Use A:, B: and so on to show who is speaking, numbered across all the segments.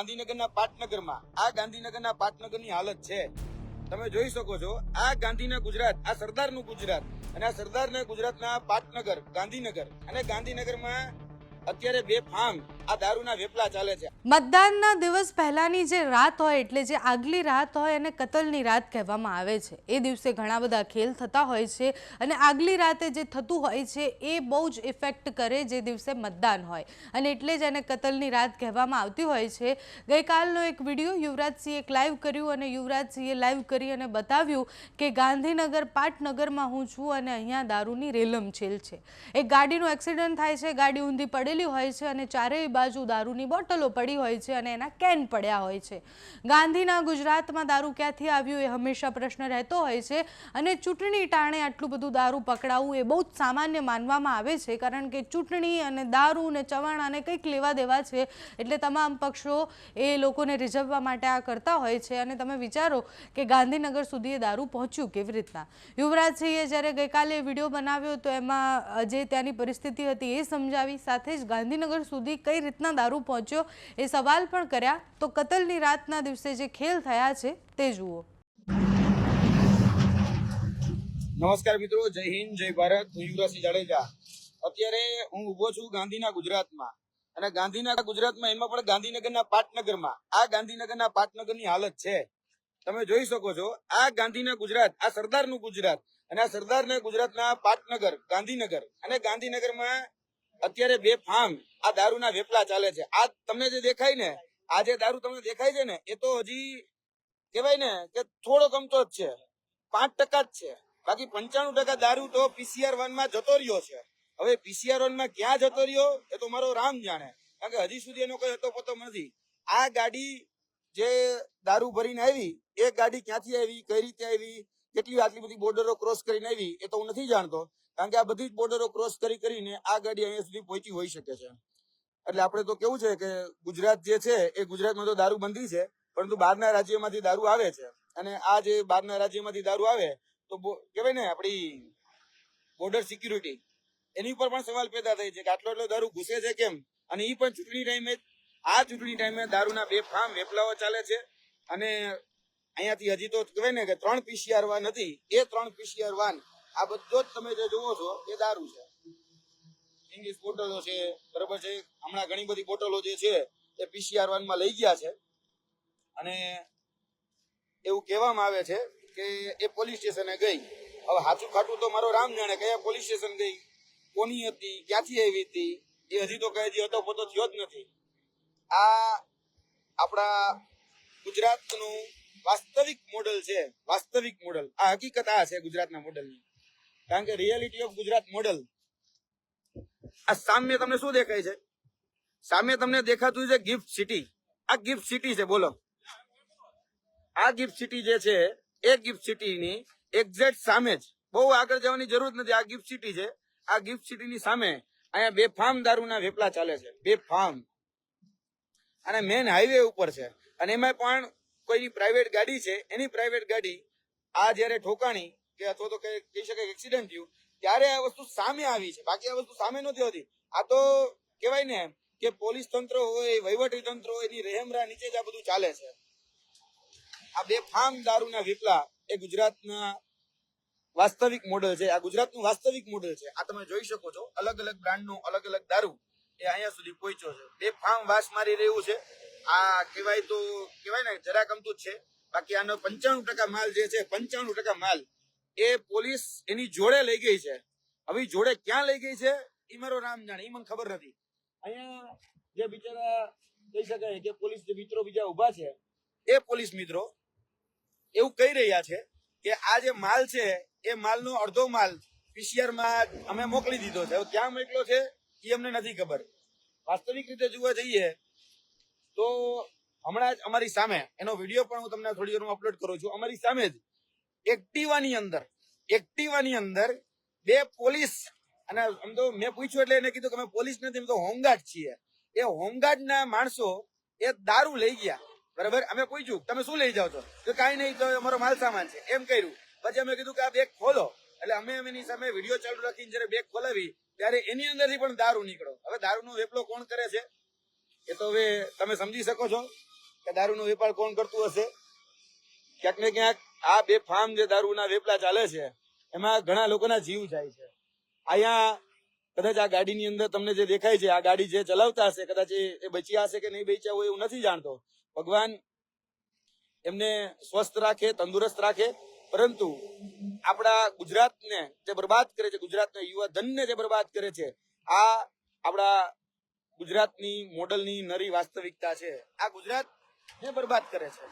A: ગાંધીનગરના પાટનગરમાં આ ગાંધીનગરના પાટનગરની હાલત છે. તમે જોઈ શકો છો આ ગાંધીના ગુજરાત, આ સરદારનું ગુજરાત અને આ સરદારના ગુજરાતના પાટનગર ગાંધીનગર અને ગાંધીનગરમાં અત્યારે બેફામ આ દારૂના વેપલા ચાલે છે.
B: મતદાનના દિવસ પહેલાની જે રાત હોય એટલે જે આગલી રાત હોય અને કતલની રાત કહેવામાં આવે છે. એ દિવસે ઘણા બધા ખેલ થતા હોય છે અને આગલી રાતે જે થતું હોય છે એ બહુ જ ઇફેક્ટ કરે જે દિવસે મતદાન હોય અને એટલે જ એને કતલની રાત કહેવામાં આવતી હોય છે. ગઈકાલનો એક વિડીયો યુવરાજસિંહે એક લાઈવ કર્યું અને યુવરાજસિંહે લાઈવ કરી અને બતાવ્યું કે ગાંધીનગર પાટનગરમાં હું છું અને અહીંયા દારૂની રેલમછેલ છે. એક ગાડીનું એક્સિડન્ટ થાય છે, ગાડી ઊંધી પડેલી હોય છે અને ચારેય બાજુ દારૂની બોટલો પડી હોય છે અને એના કેન પડ્યા હોય છે. ગાંધીના ગુજરાતમાં દારૂ ક્યાંથી આવ્યું એ હંમેશા પ્રશ્ન રહેતો હોય છે અને ચૂંટણી ટાણે આટલું બધું દારૂ પકડાવવું એ બહુ જ સામાન્ય માનવામાં આવે છે, કારણ કે ચૂંટણી અને દારૂ ને ચવાણાને કંઈક લેવા દેવા છે એટલે તમામ પક્ષો એ લોકોને રીઝવવા માટે આ કરતા હોય છે. અને તમે વિચારો કે ગાંધીનગર સુધી એ દારૂ પહોંચ્યું કેવી રીતના. યુવરાજસિંહે જ્યારે ગઈકાલે વિડીયો બનાવ્યો તો એમાં જે ત્યાંની પરિસ્થિતિ હતી એ સમજાવી, સાથે જ ગાંધીનગર સુધી કઈ રીતના દારૂ પહોંચ્યો એ સવાલ પણ કર્યા. તો કતલની રાતના દિવસે જે ખેલ થયા છે તે જુઓ.
A: નમસ્કાર મિત્રો, જય હિન્દ, જય ભારત. હું યુવરાજસિંહ જાડેજા. અત્યારે હું ઉભો છું ગાંધીના ગુજરાતમાં અને ગાંધીના ગુજરાતમાં એમાં પણ ગાંધીનગરના પાટનગરમાં આ ગાંધીનગરના પાટનગરની હાલત છે. તમે જોઈ શકો છો આ ગાંધીના ગુજરાત, આ સરદારનું ગુજરાત અને આ સરદારના ગુજરાતના પાટનગર ગાંધીનગર અને ગાંધીનગરમાં અત્યારે બેફામ આ દારૂના વેપલા ચાલે છે. આ તમને જે દેખાય ને, આ જે દારૂ તમને દેખાય છે ને, એ તો હજી કહેવાય ને કે થોડો ગમતો જ છે, 5% જ છે. બાકી 95% દારૂ તો PCR 1 માં જતો રહ્યો છે. હવે PCR 1 માં ક્યાં જતો રહ્યો એ તો મારો રામ જાણે, કારણ કે હજી સુધી એનો કોઈ પતો નથી. આ ગાડી જે દારૂ ભરીને આવી, એ ગાડી ક્યાંથી આવી, કઈ રીતે આવી, કેટલી આટલી બધી બોર્ડરો ક્રોસ કરીને આવી એ તો હું નથી જાણતો, કારણ કે આ બધી જ બોર્ડરો ક્રોસ કરીને આ ગાડી અહીંયા સુધી પહોંચી હોઈ શકે છે. એટલે આપણે તો કેવું છે કે ગુજરાત જે છે એ ગુજરાતમાં તો દારૂ બંધી છે, પરંતુ બહારના રાજ્યોમાંથી દારૂ આવે છે અને આ જે બહારના રાજ્યોમાંથી દારૂ આવે તો કહેવાય ને આપણી બોર્ડર સિક્યુરિટી એની ઉપર પણ સવાલ પેદા થાય છે કે આટલો એટલો દારૂ ઘૂસે છે કેમ. અને એ પણ ચૂંટણી ટાઈમે, આ ચૂંટણી ટાઈમે દારૂના બેફામ વેપલાઓ ચાલે છે. અને અહીંયાથી હજી તો કહેવાય ને કે 3 PCR 1 હતી, એ 3 PCR 1 આ બધો જ તમે જે જોવો છો એ દારૂ છે. ઇંગ્લિશ બોટલો છે, બરોબર છે. હમણાં ઘણી બધી બોટલો જે છે એ PCR 1 માં લઈ ગયા છે અને એવું કહેવામાં આવે છે કે એ પોલીસ સ્ટેશને ગઈ. હવે સાચું ખાટું તો મારો રામ જાણે, કયા પોલીસ સ્ટેશન ગઈ, કોની હતી, ક્યાંથી આવી હતી, એ હજી તો કઈ હજી હતો પોતો થયો જ નથી. આ આપણા ગુજરાતનું વાસ્તવિક મોડલ છે, વાસ્તવિક મોડલ. આ હકીકત આ છે ગુજરાતના મોડલની, કારણ કે રિયાલિટી ઓફ ગુજરાત મોડલ. આ સામે તમને શું દેખાય છે? સામે તમને દેખાતું છે ગિફ્ટ સિટી. આ ગિફ્ટ સિટી છે. બોલો, આ ગિફ્ટ સિટી જે છે એ ગિફ્ટ સિટીની એક્ઝેક્ટ સામે જ, બહુ આગળ જવાની જરૂર નથી, આ ગિફ્ટ સિટી છે. આ ગિફ્ટ સિટીની સામે અહીંયા બેફામ દારૂના વેપલા ચાલે છે, બેફામ. અને મેન હાઈવે ઉપર છે અને એમાં પણ કોઈની પ્રાઇવેટ ગાડી છે, એની પ્રાઇવેટ ગાડી આ જયારે ઠોકાણી કે અથવા તો કહી શકાય એક્સિડન્ટ થયું ત્યારે આ વસ્તુ સામે આવી છે. બાકી આ વસ્તુ સામે નથી હોતી. આ તો કહેવાય ને કે પોલીસ તંત્ર હોય, વહીવટી તંત્ર હોય, એની રહેમરા નીચે જ આ બધું ચાલે છે. આ બેફામ દારૂના વેપલા એ ગુજરાતના વાસ્તવિક મોડલ છે. આ ગુજરાતનું વાસ્તવિક મોડલ છે. આ તમે જોઈ શકો છો, અલગ અલગ બ્રાન્ડનું અલગ અલગ દારૂ એ અહીંયા સુધી પહોંચ્યો છે. બેફામ વાસ મારી રહ્યું છે. આ કહેવાય તો કહેવાય ને જરા ગમતું જ છે. બાકી આનો 95% માલ જે છે, 95% માલ એ પોલીસ એની જોડે લઈ ગઈ છે. હવે જોડે ક્યાં લઈ ગઈ છે એ મારો રામ જાણે, એ મને ખબર નથી. અહીંયા જે બિચારા કહી શકાય કે પોલીસ જે મિત્રો બીજા ઉભા છે, એ પોલીસ મિત્રો એવું કહી રહ્યા છે કે આ જે માલ છે એ માલનો અડધો માલ PCR માં અમે મોકલી દીધો છે. હવે ક્યાં મોકલ્યો છે એ અમને નથી ખબર. વાસ્તવિક રીતે જોવા જઈએ તો હમણાં જ અમારી સામે એનો વિડીયો પણ હું તમને થોડી વારમાં અપલોડ કરું છું. અમારી સામે જ એક્ટિવાની અંદર 2 પોલીસ, અને આમ તો મેં પૂછ્યું એટલે એને કીધું કે અમે પોલીસ નથી, અમે તો હોમગાર્ડ છીએ. એ હોમગાર્ડના માણસો એ દારૂ લઈ ગયા. બરાબર, અમે પૂછ્યું તમે શું લઈ જાઓ છો? તો કાંઈ નહીં, તો અમારો માલ સામાન છે એમ કર્યું. પછી અમે કીધું કે આ બેગ ખોલો, એટલે અમે એની સામે વિડીયો ચાલુ રાખીને જયારે બેગ ખોલાવી ત્યારે એની અંદરથી પણ દારૂ નીકળ્યો. હવે દારૂનો વેપલો કોણ કરે છે એ તો હવે તમે સમજી શકો છો. કે દારૂનો વેપાર કોણ કરતું હશે? ક્યાંક ને ક્યાંક આ બેફામ જે દારૂના વેપલા ચાલે છે એમાં ઘણા લોકોના જીવ જાય છે. અહીંયા કદાચ આ ગાડીની અંદર તમને જે દેખાય છે, આ ગાડી જે ચલાવતા હશે કદાચ એ બચ્યા હશે કે નહીં બચ્યા હોય એવું નથી જાણતો. ભગવાન એમને સ્વસ્થ રાખે, તંદુરસ્ત રાખે. પરંતુ આપણા ગુજરાતને જે બરબાદ કરે છે, ગુજરાતના યુવા ધનને જે બરબાદ કરે છે, આ આપણા ગુજરાતની મોડલની નરી વાસ્તવિકતા છે. આ ગુજરાત જે બરબાદ કરે છે.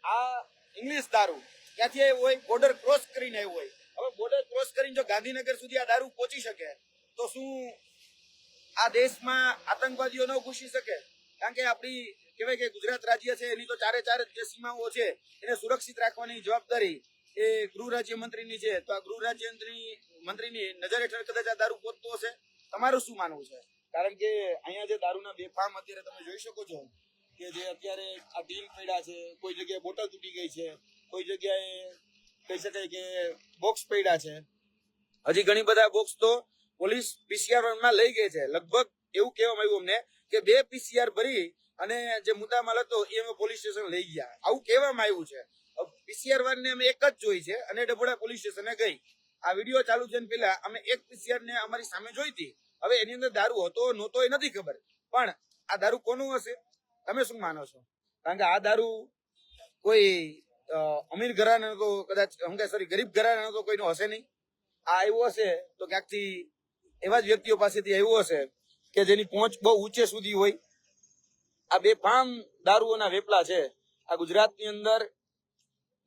A: આ ઇંગ્લિશ દારૂ ક્યાંથી આવ્યું હોય? બોર્ડર ક્રોસ કરીને આવ્યું હોય. હવે બોર્ડર ક્રોસ કરીને જો ગાંધીનગર સુધી આ દારૂ પહોંચી શકે તો શું આ દેશમાં આતંકવાદીઓ ન ઘૂસી શકે? કારણ કે આપણી કહેવાય કે ગુજરાત રાજ્ય છે એની તો ચારે ચાર જે સીમાઓ છે એને સુરક્ષિત રાખવાની જવાબદારી એ ગૃહ રાજ્ય મંત્રીની છે. તો આ ગૃહ રાજ્ય મંત્રીની નજર હેઠળ કદાચ આ દારૂ પહોંચતો હશે. તમારું શું માનવું છે? કારણ કે અહીંયા જે દારૂના બેફામ અત્યારે તમે જોઈ શકો છો કે જે અત્યારે આ ટીમ પડ્યા છે, કોઈ જગ્યાએ બોટલ તૂટી ગઈ છે, કોઈ જગ્યાએ કહી શકાય કે બોક્સ પડ્યા છે. હજી ઘણી બધા બોક્સ તો પોલીસ પીસીઆર માં લઈ ગઈ છે. લગભગ એવું કહેવામાં આવ્યું અમને કે 2 પીસીઆર ભરી અને જે મુદ્દામાલ હતો એ અમે પોલીસ સ્ટેશન લઈ ગયા, આવું કહેવામાં આવ્યું છે. પીસીઆર વાળને અમે એક જ જોઈ છે અને ડબોડા પોલીસ સ્ટેશને ગઈ. આ વિડીયો ચાલુ છે પેલા અમે એક પીસીઆર ને અમારી સામે જોઈ હતી. હવે એની અંદર દારૂ હતો નહોતો એ નથી ખબર, પણ આ દારૂ કોનું હશે? તમે શું માનો છો? કારણ કે આ દારૂ કોઈ અમીર ઘરાનાનો તો કદાચ ગરીબ ઘરાનાનો તો કોઈનો હશે નહીં. આ આવ્યો હશે તો ક્યાંકથી એવા જ વ્યક્તિઓ પાસેથી આવ્યો હશે કે જેની પહોંચ બહુ ઊંચે સુધી હોય. આ બેફામ દારૂઓના વેપલા છે. આ ગુજરાતની અંદર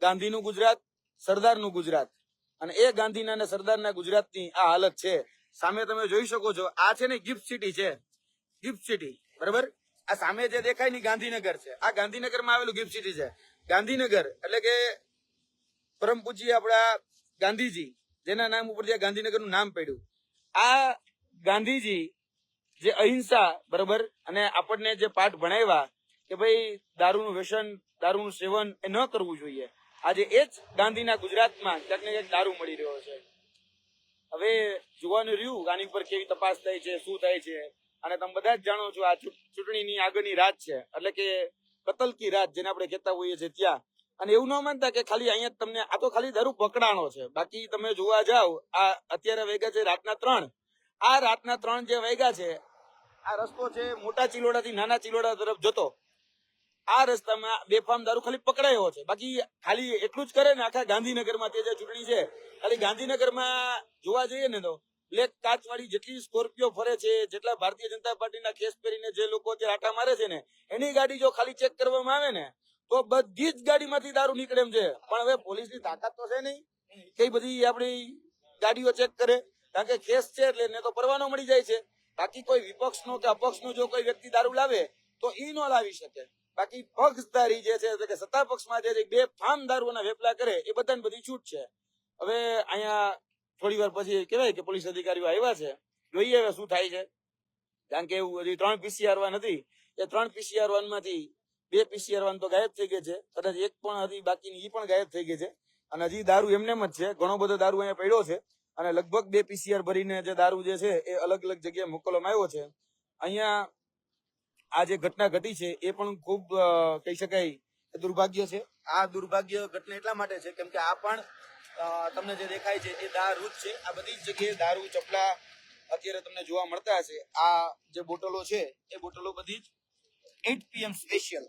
A: ગાંધીનું ગુજરાત, સરદારનું ગુજરાત, અને એ ગાંધીના અને સરદારના ગુજરાતની આ હાલત છે. સામે તમે જોઈ શકો છો, આ છે ને ગિફ્ટ સિટી છે, ગિફ્ટ સિટી, બરાબર? આ સામે જે દેખાય ને ગાંધીનગર છે. આ ગાંધીનગરમાં આવેલું ગિફ્ટ સિટી છે. ગાંધીનગર એટલે કે પરમ પૂજ્ય આપણા ગાંધીજી જેના નામ ઉપર જે ગાંધીનગરનું નામ પડ્યું, આ ગાંધીજી જે અહિંસા, બરાબર, અને આપણને જે પાઠ ભણાવ્યા કે ભાઈ દારૂનું વ્યસન, દારૂનું સેવન એ ન કરવું જોઈએ, આજે એ જ ગાંધીના ગુજરાતમાં ક્યાંક ને ક્યાંક દારૂ મળી રહ્યો છે. હવે જોવાનું રહ્યું આની ઉપર કેવી તપાસ થાય છે, શું થાય છે. અને તમે બધા જ જાણો છો આ ચૂંટણીની આગળની રાત છે, એટલે કે કતલ કી રાત જેને આપણે કહેતા હોઈએ છીએ ત્યાં. અને એવું ન માનતા કે ખાલી અહીંયા તમને આ તો ખાલી દારૂ પકડાણો છે. બાકી તમે જોવા જાવ આ અત્યારે વાગ્યા છે રાતના 3. આ રાતના 3 જે વાગ્યા છે, આ રસ્તો છે મોટા ચિલોડાથી નાના ચિલોડા તરફ જતો. આ રસ્તામાં બેફામ દારૂ ખાલી પકડાયો છે. બાકી ખાલી એટલું જ કરે ને આખા ગાંધીનગરમાં તે જે ચૂંટણી છે, ખાલી ગાંધીનગરમાં જોવા જઈએ ને તો બ્લેક કાચ વાળી જેટલી સ્કોર્પિયો ફરે છે, જેટલા ભારતીય જનતા પાર્ટીના કેસ પહેરીને જે લોકો અત્યારે આટા મારે છે ને, એની ગાડી જો ખાલી ચેક કરવામાં આવે ને તો બધી જ ગાડીમાંથી દારૂ નીકળે એમ છે. પણ હવે પોલીસની તાકાત તો છે નહીં કઈ બધી આપણી ગાડીઓ ચેક કરે, કારણ કે કેસ છે એટલે એને તો પરવાનો મળી જાય છે. બાકી કોઈ વિપક્ષનો કે અપક્ષનો જો કોઈ વ્યક્તિ દારૂ લાવે તો ઈ ન લાવી શકે. બાકી પક્ષધારી જે છે એટલે કે સત્તા પક્ષમાં જે બેફામ દારૂના વેપલા કરે એ બધાને બધી છૂટ છે. હવે અહીંયા થોડી વાર પછી કહેવાય કે પોલીસ અધિકારીઓ આવ્યા છે, જોઈએ હવે શું થાય છે. કારણ કે એવું હજી 3 પીસીઆર વાન હતી, એ 3 પીસીઆર વાન માંથી 2 પીસીઆર વાન તો ગાયબ થઈ ગઈ છે, કદાચ એક પણ હતી બાકીની એ પણ ગાયબ થઈ ગઈ છે. અને હજી દારૂ એમનેમ જ છે, ઘણો બધો દારૂ અહીંયા પડ્યો છે. અને લગભગ 2 પીસીઆર ભરીને જે દારૂ જે છે એ અલગ અલગ જગ્યાએ મોકલવામાં આવ્યો છે. અહીંયા આ જે ઘટના ઘટી છે એ પણ ખૂબ કહી શકાય દુર્ભાગ્ય છે. આ દુર્ભાગ્ય ઘટના એટલા માટે છે કેમ કે આ પણ તમને જે દેખાય છે એ દારૂ જ છે. આ બધી જ જગ્યાએ દારૂ ચપલા અત્યારે તમને જોવા મળતા હશે. આ જે બોટલો છે એ બોટલો બધી જ 8 PM સ્પેશિયલ.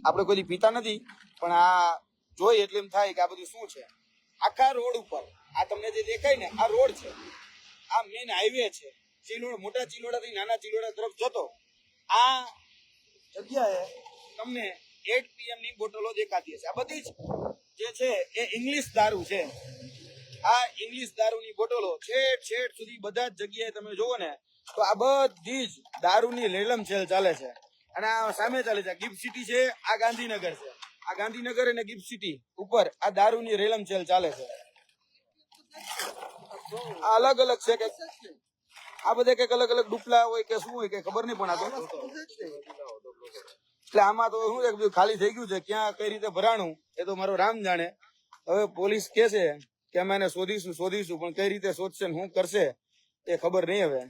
A: આપણે કોઈ પીતા નથી પણ આ જોઈ એટલે એમ થાય કે આ બધું શું છે. આખા રોડ ઉપર આ તમને જે દેખાય ને આ રોડ છે, આ મેઇન હાઈવે છે, ચિલોડ મોટા ચિલોડાથી નાના ચિલોડા તરફ જતો. આ જગ્યાએ તમને 8 PM ની બોટલો દેખાતી હશે. આ બધી જે છે એ ઇંગ્લિશ દારૂ છે. આ ઇંગ્લિશ દારૂની બોટલો છેડ સુધી બધા જ જગ્યાએ તમે જોવો ને તો આ બધી જ દારૂની લેલમ છેલ ચાલે છે. અને આ સામે ચાલે છે ગિફ્ટ સિટી છે, આ ગાંધીનગર છે. આ ગાંધીનગર અને ગિફ્ટ સિટી ઉપર આ દારૂની રેલમ છેલ ચાલે છે. આ અલગ અલગ છે કે આ બધા કઈક અલગ અલગ ડુપલા હોય કે શું હોય કે ખબર નહીં, પણ આ તો એટલે આમાં તો શું છે બધું ખાલી થઈ ગયું છે. ક્યાં કઈ રીતે ભરાણું એ તો મારો રામ જાણે. હવે પોલીસ કે છે કે અમે એને શોધીશું પણ કઈ રીતે શોધશે શું કરશે એ ખબર નહીં. હવે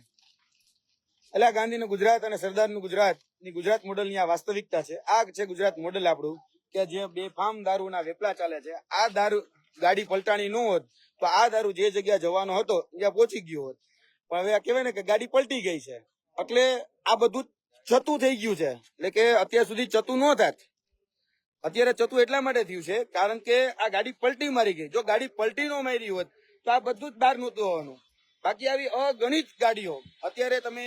A: એટલે આ ગાંધીનું ગુજરાત અને સરદારનું ગુજરાતની ગુજરાત મોડલની આ વાસ્તવિકતા છે. આ છે ગુજરાત મોડલ આપણું, કે જે બેફામ દારૂના વેપલા ચાલે છે. આ દારૂ ગાડી પલટાણી ન હોત તો આ દારૂ જે જગ્યા જવાનો હતો ત્યાં પહોંચી ગયો હોત. પણ હવે આ કહેવાય ને કે ગાડી પલટી ગઈ છે, એટલે આ બધું ચતું થઈ ગયું છે. એટલે કે અત્યાર સુધી ચતું ન થાત. અત્યારે ચતું એટલા માટે થયું છે કારણ કે આ ગાડી પલટી મારી ગઈ. જો ગાડી પલટી ન મારી હોત તો આ બધું જ બહાર નહોતું આવવાનું. બાકી આવી અગણિત ગાડીઓ અત્યારે તમે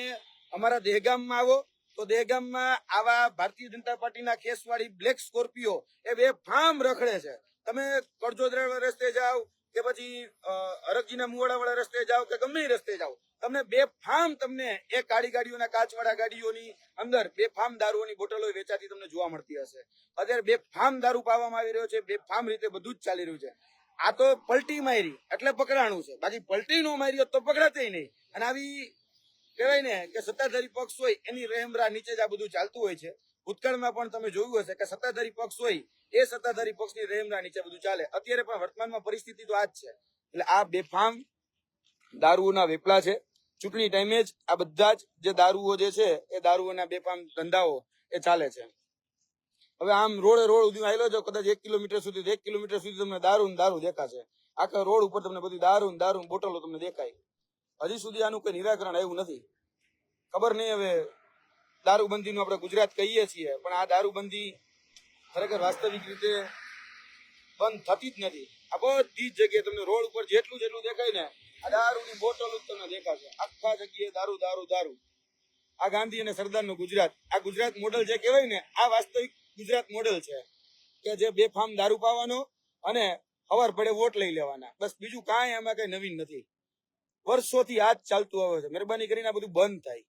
A: અમારા દહેગામમાં આવો તો દહેગામમાં આવા ભારતીય જનતા પાર્ટીના ખેસવાળી બ્લેક સ્કોર્પિયો એ બેફામ રખડે છે. તમે કડજોદરા વાળા રસ્તે જાઓ કે પછી હરકજીના મુવાડા વાળા રસ્તે જાઓ કે ગમે એ રસ્તે જાઓ, તમને બેફામ તમને એ કાળી ગાડીઓના કાચવાળા ગાડીઓની અંદર બેફામ દારૂઓની બોટલો વેચાતી તમને જોવા મળતી હશે. અત્યારે બેફામ દારૂ પાવામાં આવી રહ્યો છે, બેફામ રીતે બધું જ ચાલી રહ્યું છે. આ તો પલટી મારી એટલે પકડાણું છે, બાકી પલટી નો મારી હોત તો પકડાતે નહીં. અને આવી કહેવાય ને કે સત્તાધારી પક્ષ હોય એની રહેમરા નીચે જ આ બધું ચાલતું હોય છે. ભૂતકાળમાં પણ તમે જોયું હશે કે સત્તાધારી પક્ષ હોય એ સત્તાધારી પક્ષની રહેમરા નીચે બધું ચાલે. અત્યારે પણ વર્તમાનમાં પરિસ્થિતિ તો આ જ છે. એટલે આ બેફામ દારૂઓના વેપલા છે. ચૂંટણી ટાઈમે જ આ બધા જ જે દારૂઓ જે છે એ દારૂઓના બેફામ ધંધાઓ એ ચાલે છે. હવે આમ રોડ સુધી આવેલો છો કદાચ 1 કિલોમીટર સુધી તમને દારૂ દેખાશે. આખા રોડ ઉપર તમને બધી દારૂ બોટલો તમને દેખાય. હજી સુધી આનું કોઈ નિરાકરણ આવ્યું નથી. ખબર નહીં હવે દારૂબંધીનું આપણે ગુજરાત કહીએ છીએ પણ આ દારૂબંધી ખરેખર વાસ્તવિક રીતે બંધ થતી જ નથી. આ બધી જ જગ્યાએ તમને રોડ ઉપર જેટલું દેખાય ને આ દારૂની બોટલ જ તમને દેખાશે. આખા જગ્યાએ દારૂ. આ ગાંધી અને સરદારનું ગુજરાત, આ ગુજરાત મોડલ જે કહેવાય ને આ વાસ્તવિક ગુજરાત મોડલ છે કે જે બેફામ દારૂ પાવાનો અને હવાર પડે વોટ લઈ લેવાના. બસ બીજું કાંઈ આમાં કઈ નવીન નથી. વર્ષોથી આ જ ચાલતું આવે છે. મહેરબાની કરીને આ બધું બંધ થાય.